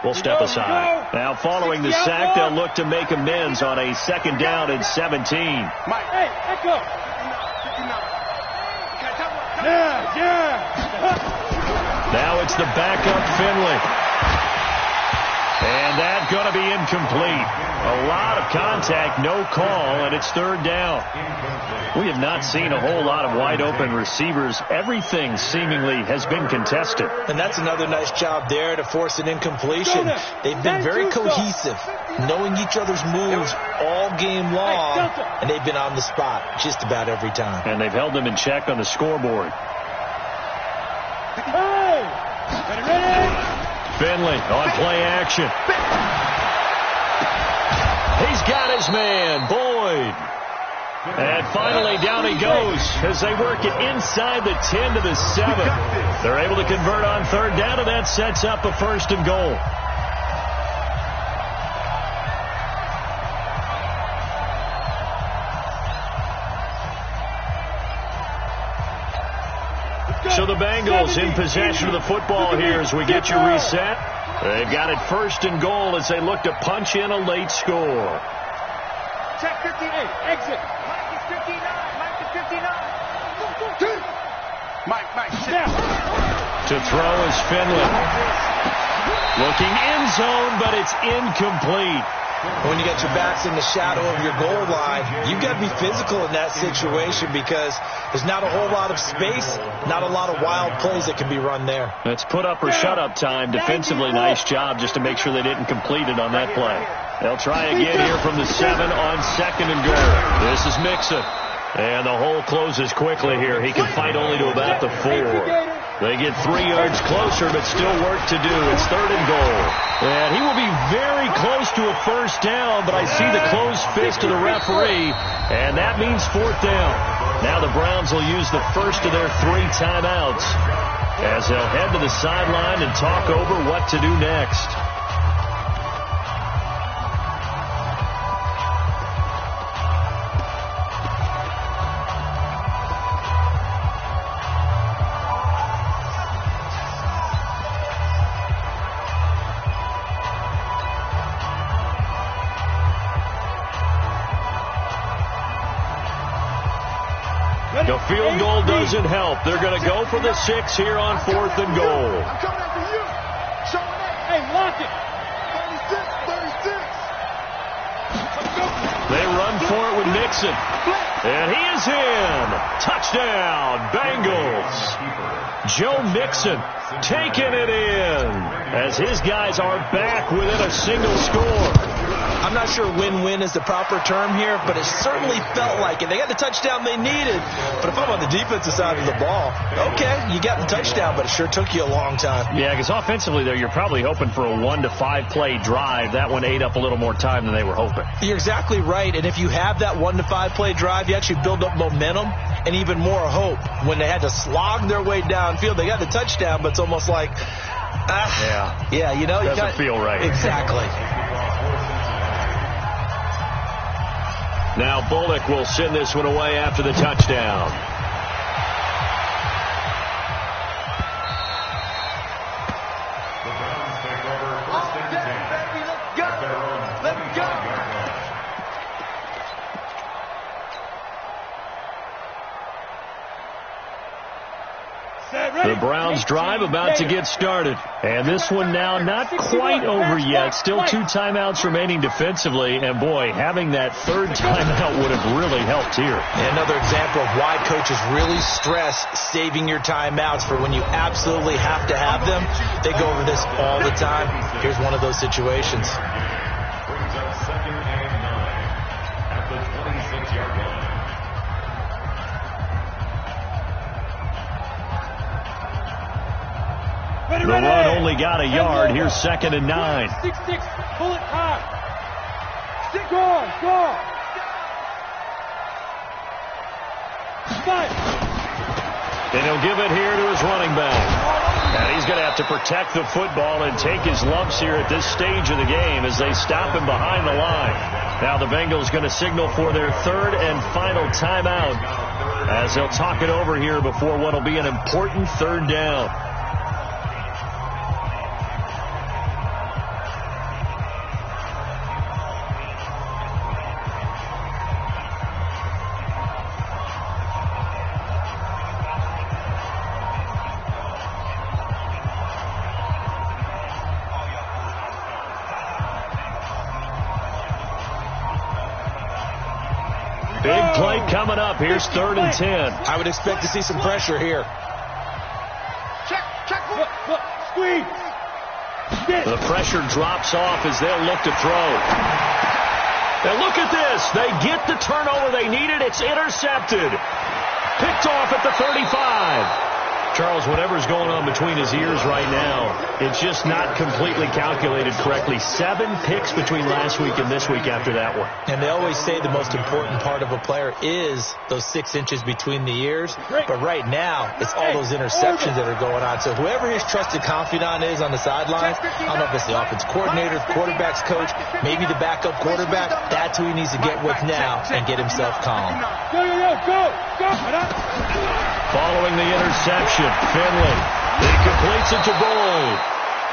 we'll step aside. Now following the sack, they'll look to make amends on a 2nd down and 17. Mike. Hey, Echo. 59. Yeah. Now it's the backup Finley. And that's going to be incomplete. A lot of contact, no call, and it's 3rd down. We have not seen a whole lot of wide-open receivers. Everything seemingly has been contested. And that's another nice job there to force an incompletion. They've been very cohesive, knowing each other's moves all game long, and they've been on the spot just about every time. And they've held them in check on the scoreboard. Hey! Ready? Finley on play action. He's got his man, Boyd. And finally down he goes as they work it inside the 10 to the 7. They're able to convert on 3rd down, and that sets up a 1st and goal. So the Bengals in possession of the football here as we get you reset. They've got it 1st and goal as they look to punch in a late score. Check 58. Exit. Mike is 59. Mike is 59. Mike. Snap. To throw is Finley. Looking end zone, but it's incomplete. When you got your backs in the shadow of your goal line, you've got to be physical in that situation because there's not a whole lot of space, not a lot of wild plays that can be run there. It's put up or shut up time. Defensively, nice job just to make sure they didn't complete it on that play. They'll try again here from the 7 on 2nd and goal. This is Mixon. And the hole closes quickly here. He can fight only to about the 4. They get 3 yards closer, but still work to do. It's 3rd and goal. And he will be very close to a first down, but I see the closed fist of the referee, and that means 4th down. Now the Browns will use the first of their 3 timeouts as they'll head to the sideline and talk over what to do next. The field goal doesn't help. They're going to go for the 6 here on 4th and goal. I'm coming after you. Show it up. Hey, lock it. 36. They run for it with Mixon. And he is in. Touchdown, Bengals. Joe Mixon taking it in as his guys are back within a single score. I'm not sure win-win is the proper term here, but it certainly felt like it. They got the touchdown they needed, but if I'm on the defensive side of the ball, okay, you got the touchdown, but it sure took you a long time. Yeah, because offensively, though, you're probably hoping for a 1 to 5 play drive. That one ate up a little more time than they were hoping. You're exactly right, and if you have that 1 to 5 play drive, you actually build up momentum and even more hope. When they had to slog their way downfield, they got the touchdown, but it's almost like, yeah, you know, doesn't feel right. Exactly. Now Bullock will send this one away after the touchdown. The Browns drive about to get started. And this one now not quite over yet. Still 2 timeouts remaining defensively. And, boy, having that third timeout would have really helped here. And another example of why coaches really stress saving your timeouts for when you absolutely have to have them. They go over this all the time. Here's one of those situations. Brings up 2nd and 9 at the 26-yard line. The run only got a yard. Here's 2nd and 9. 6-6. Pull it hard. Go. Five. And he'll give it here to his running back. And he's going to have to protect the football and take his lumps here at this stage of the game as they stop him behind the line. Now the Bengals going to signal for their 3rd and final timeout as they'll talk it over here before what will be an important 3rd down. Big play coming up. Here's 3rd and 10. I would expect to see some pressure here. Check. Look. Squeeze. The pressure drops off as they'll look to throw. And look at this. They get the turnover they needed. It's intercepted. Picked off at the 35. Charles, whatever's going on between his ears right now, it's just not completely calculated correctly. 7 picks between last week and this week after that one. And they always say the most important part of a player is those 6 inches between the ears. But right now, it's all those interceptions that are going on. So whoever his trusted confidant is on the sidelines, I don't know if it's the offense coordinator, the quarterback's coach, maybe the backup quarterback, that's who he needs to get with now and get himself calm. Go. Following the interception, Finley. He completes it to Boyd.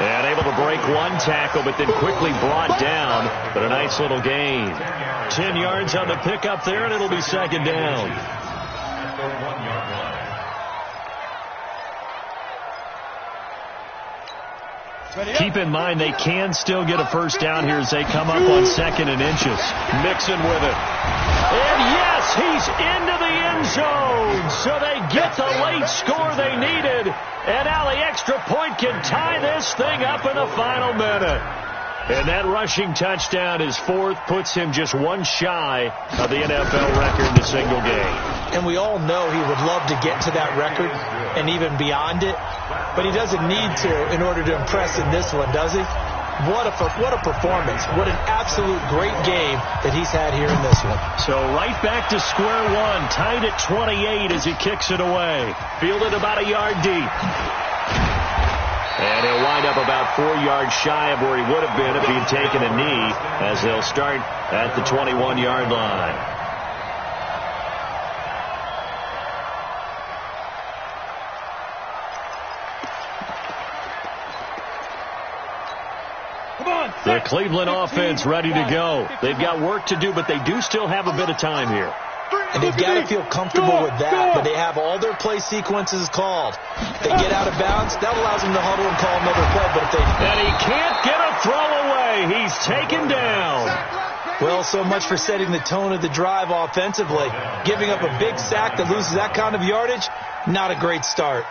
And able to break 1 tackle, but then quickly brought down. But a nice little gain. 10 yards on the pickup there, and it'll be 2nd down. At the 1-yard line. Keep in mind they can still get a first down here as they come up on 2nd and inches. Mixon with it. And yes, he's into the end zone. So they get the late score they needed. And now the extra point can tie this thing up in the final minute. And that rushing touchdown, his 4th, puts him just 1 shy of the NFL record in a single game. And we all know he would love to get to that record and even beyond it. But he doesn't need to in order to impress in this one, does he? What a performance. What an absolute great game that he's had here in this one. So right back to square one, tied at 28 as he kicks it away. Fielded about a yard deep. And he'll wind up about 4 yards shy of where he would have been if he'd taken a knee, as they'll start at the 21-yard line. The Cleveland offense ready to go. They've got work to do, but they do still have a bit of time here. And they've got to feel comfortable with that, but they have all their play sequences called. They get out of bounds, that allows them to huddle and call another play. But if they and he can't get a throw away. He's taken down. Well, so much for setting the tone of the drive offensively. Giving up a big sack that loses that kind of yardage, not a great start.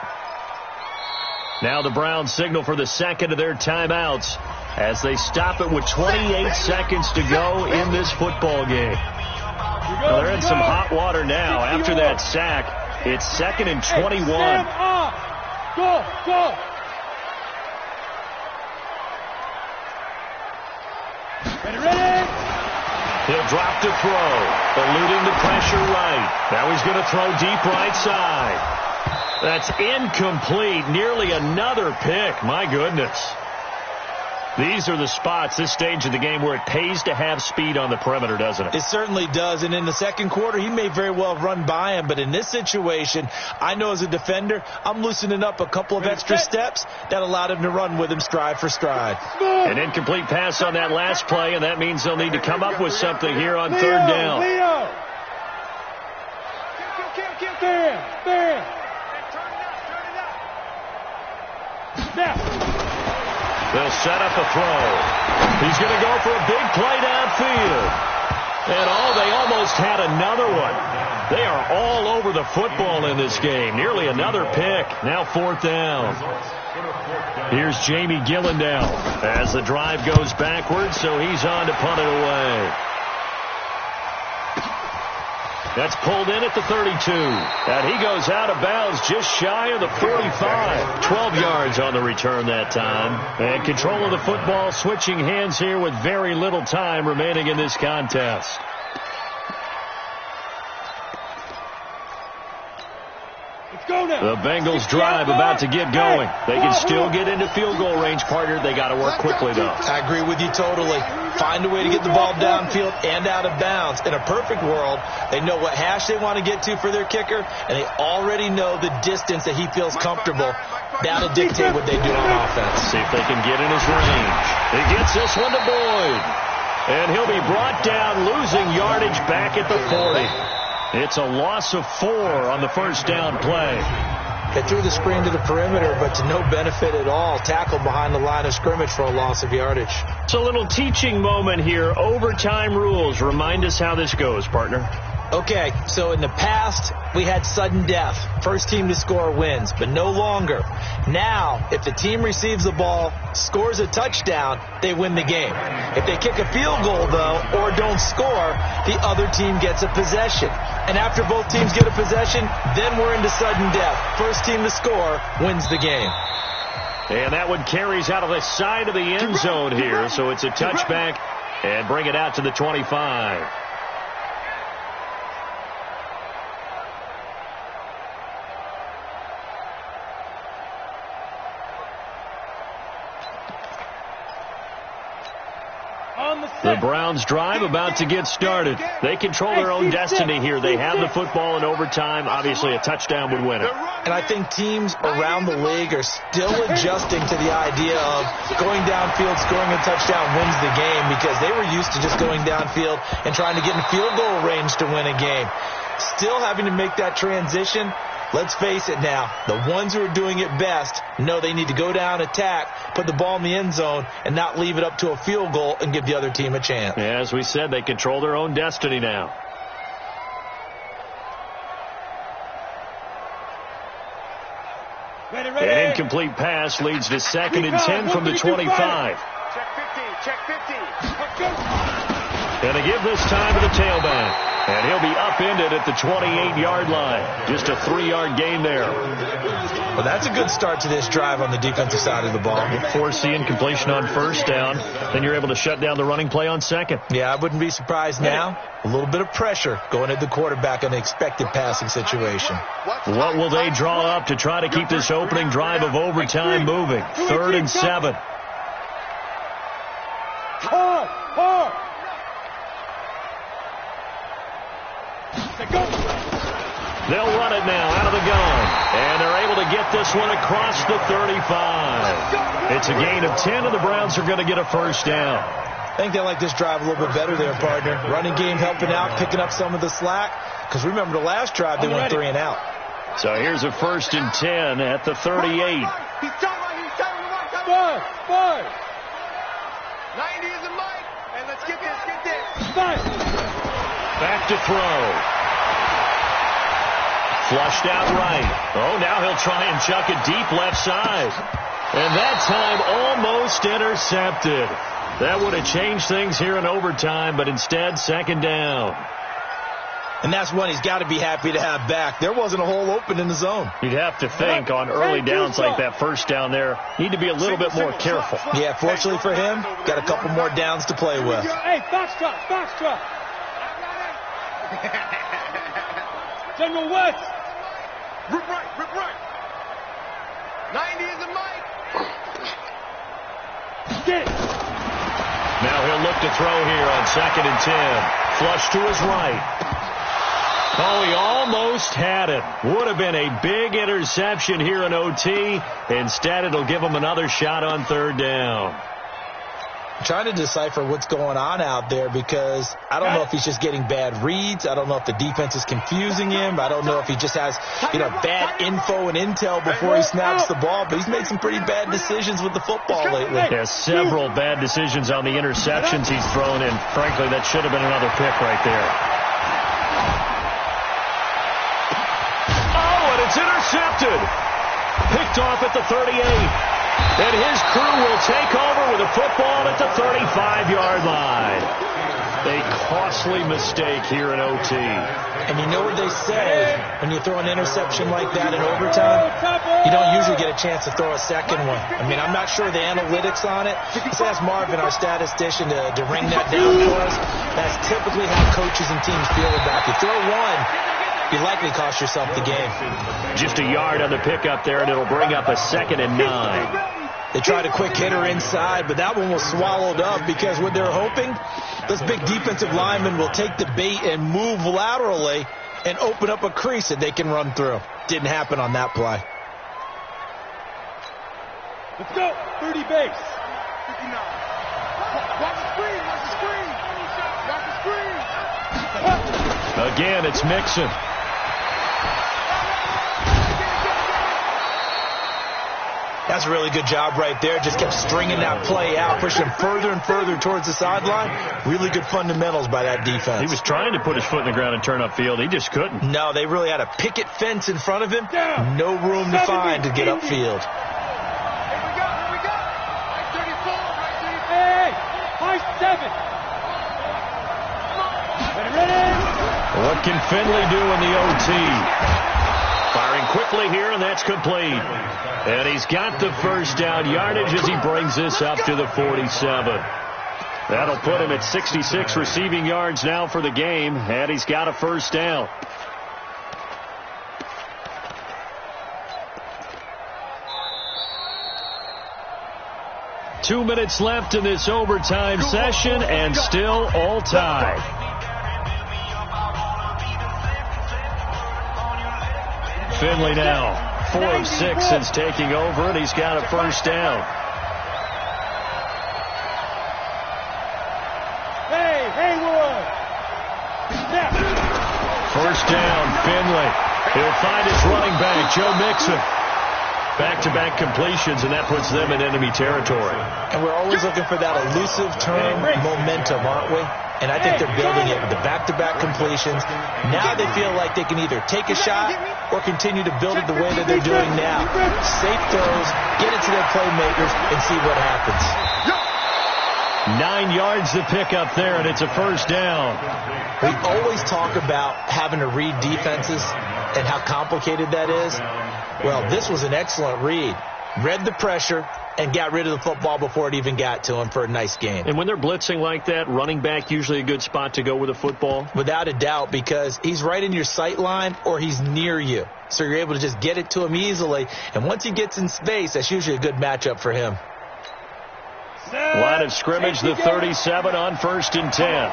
Now the Browns signal for the 2nd of their timeouts as they stop it with 28 seconds to go in this football game. Well, they're in some hot water now. After that sack, it's 2nd and 21. Go. Ready. He'll drop to throw, eluding the pressure right. Now he's going to throw deep right side. That's incomplete. Nearly another pick. My goodness. These are the spots, this stage of the game, where it pays to have speed on the perimeter, doesn't it? It certainly does. And in the second quarter, he may very well run by him. But in this situation, I know as a defender, I'm loosening up a couple of extra steps that allowed him to run with him stride for stride. An incomplete pass on that last play, and that means they'll need to come up with something here on 3rd down. Leo. There. They'll set up a throw. He's going to go for a big play downfield. And they almost had another one. They are all over the football in this game. Nearly another pick. Now 4th down. Here's Jamie Gillendale as the drive goes backwards, so he's on to punt it away. That's pulled in at the 32. And he goes out of bounds just shy of the 45. 12 yards on the return that time. And control of the football switching hands here with very little time remaining in this contest. The Bengals drive about to get going. They can still get into field goal range, partner. They got to work quickly, though. I agree with you totally. Find a way to get the ball downfield and out of bounds. In a perfect world, they know what hash they want to get to for their kicker, and they already know the distance that he feels comfortable. That'll dictate what they do on offense. See if they can get in his range. He gets this one to Boyd. And he'll be brought down, losing yardage back at the 40. It's a loss of 4 on the first down play. They threw the screen to the perimeter, but to no benefit at all. Tackled behind the line of scrimmage for a loss of yardage. It's a little teaching moment here. Overtime rules. Remind us how this goes, partner. Okay, so in the past, we had sudden death. First team to score wins, but no longer. Now, if the team receives the ball, scores a touchdown, they win the game. If they kick a field goal, though, or don't score, the other team gets a possession. And after both teams get a possession, then we're into sudden death. First team to score wins the game. And that one carries out of the side of the end zone here, so it's a touchback and bring it out to the 25. The Browns drive about to get started. They control their own destiny here. They have the football in overtime. Obviously, a touchdown would win it. And I think teams around the league are still adjusting to the idea of going downfield, scoring a touchdown wins the game, because they were used to just going downfield and trying to get in field goal range to win a game. Still having to make that transition. Let's face it now, the ones who are doing it best know they need to go down, attack, put the ball in the end zone, and not leave it up to a field goal and give the other team a chance. Yeah, as we said, they control their own destiny now. An incomplete pass leads to 2nd and 10 from the 25. Check 50. And they give this time to the tailback. And he'll be upended at the 28-yard line. Just a 3-yard gain there. Well, that's a good start to this drive on the defensive side of the ball. Forcing incompletion on first down. Then you're able to shut down the running play on second. Yeah, I wouldn't be surprised now. A little bit of pressure going at the quarterback in the expected passing situation. What will they draw up to try to keep this opening drive of overtime moving? 3rd and 7. They'll run it now out of the gun. And they're able to get this one across the 35. It's a gain of 10, and the Browns are going to get a first down. I think they like this drive a little bit better there, partner. Running game helping out, picking up some of the slack. Because remember, the last drive, they went 3 and out. So here's a 1st and 10 at the 38. He's Five. 90 is a mic. And let's get this. Back to throw. Flushed out right. Oh, now he'll try and chuck it deep left side. And that time almost intercepted. That would have changed things here in overtime, but instead 2nd down. And that's one he's got to be happy to have back. There wasn't a hole open in the zone. You'd have to think on early downs like that first down there, need to be a little bit more careful. Yeah, fortunately for him, got a couple more downs to play with. Hey, Foxtrot. General West. Rip right. 90 is a mic. Get it. Now he'll look to throw here on 2nd and 10. Flush to his right. Oh, he almost had it. Would have been a big interception here in OT. Instead, it'll give him another shot on 3rd down. Trying to decipher what's going on out there because I don't know if he's just getting bad reads. I don't know if the defense is confusing him. I don't know if he just has, bad info and intel before he snaps the ball. But he's made some pretty bad decisions with the football lately. Yeah, several bad decisions on the interceptions he's thrown in. Frankly, that should have been another pick right there. Oh, and it's intercepted. Picked off at the 38. And his crew will take over with a football at the 35-yard line. A costly mistake here in OT. And you know what they say, when you throw an interception like that in overtime, you don't usually get a chance to throw a second one. I mean, I'm not sure the analytics on it. Let's ask Marvin, our statistician, to ring that down for us. That's typically how coaches and teams feel about it. You throw one, you likely cost yourself the game. Just a yard on the pickup there, and it'll bring up a 2nd and 9. They tried a quick hitter inside, but that one was swallowed up because what they're hoping, this big defensive lineman will take the bait and move laterally and open up a crease that they can run through. Didn't happen on that play. Let's go. 30 base. 59. Watch the screen. Watch the screen. Watch the screen. Again, it's Mixon. That's a really good job right there. Just kept stringing that play out, pushing him further and further towards the sideline. Really good fundamentals by that defense. He was trying to put his foot in the ground and turn upfield. He just couldn't. No, they really had a picket fence in front of him. No room to find to get upfield. Here we go. Here we go. Right 34. Right 34. Hey, high 7. Ready. What can Finley do in the OT? Firing quickly here, and that's complete. And he's got the first down yardage as he brings this up to the 47. That'll put him at 66 receiving yards now for the game, and he's got a first down. Two minutes left in this overtime session, and still all tied. Finley now, 4 of 6 since taking over, and he's got a first down. Hey, Haywood. Snap. First down, Finley. He'll find his running back, Joe Mixon. Back-to-back completions, and that puts them in enemy territory. And we're always looking for that elusive term, momentum, aren't we? And I think they're building it with the back-to-back completions. Now they feel like they can either take a shot or continue to build it the way that they're doing now. Safe throws, get it to their playmakers, and see what happens. 9 yards to pick up there, and it's a first down. We always talk about having to read defenses and how complicated that is. Well, this was an excellent read. Read the pressure and got rid of the football before it even got to him for a nice game. And when they're blitzing like that, running back usually a good spot to go with a football? Without a doubt, because he's right in your sight line or he's near you. So you're able to just get it to him easily. And once he gets in space, that's usually a good matchup for him. Line of scrimmage, the 37 on 1st and 10.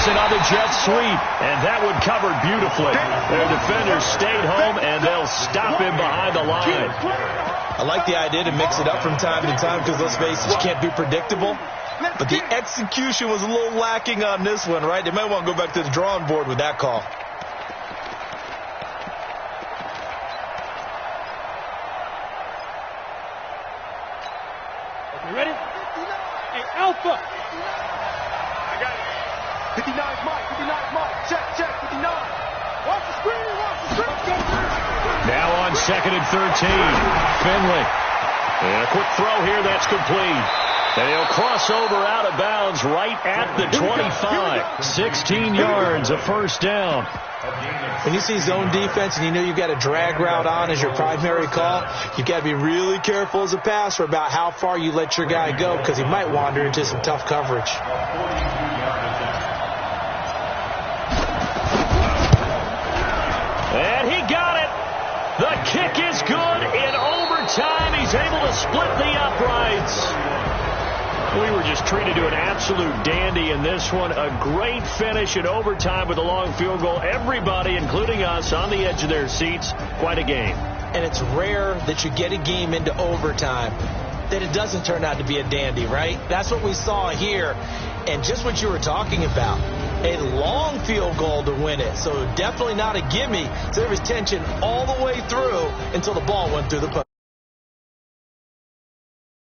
On the jet sweep, and that one covered beautifully. Their defenders stayed home, and they'll stop him behind the line. I like the idea to mix it up from time to time because, let's face it, you can't be predictable. But the execution was a little lacking on this one, right? They might want to go back to the drawing board with that call. You ready? Hey, Alpha. 59 is Mike. 59 is Mike. Check. 59. Watch the screen. Now on 2nd and 13. Finley. And a quick throw here. That's complete. And he'll cross over out of bounds right at the 25. 16 yards, a first down. When you see zone defense and you know you've got a drag route on as your primary call, you've got to be really careful as a passer about how far you let your guy go because he might wander into some tough coverage. And he got it. The kick is good in overtime. He's able to split the uprights. We were just treated to an absolute dandy in this one. A great finish in overtime with a long field goal. Everybody, including us, on the edge of their seats. Quite a game. And it's rare that you get a game into overtime that it doesn't turn out to be a dandy, right? That's what we saw here. And just what you were talking about, a long field goal to win it. So definitely not a gimme. So there was tension all the way through until the ball went through the post.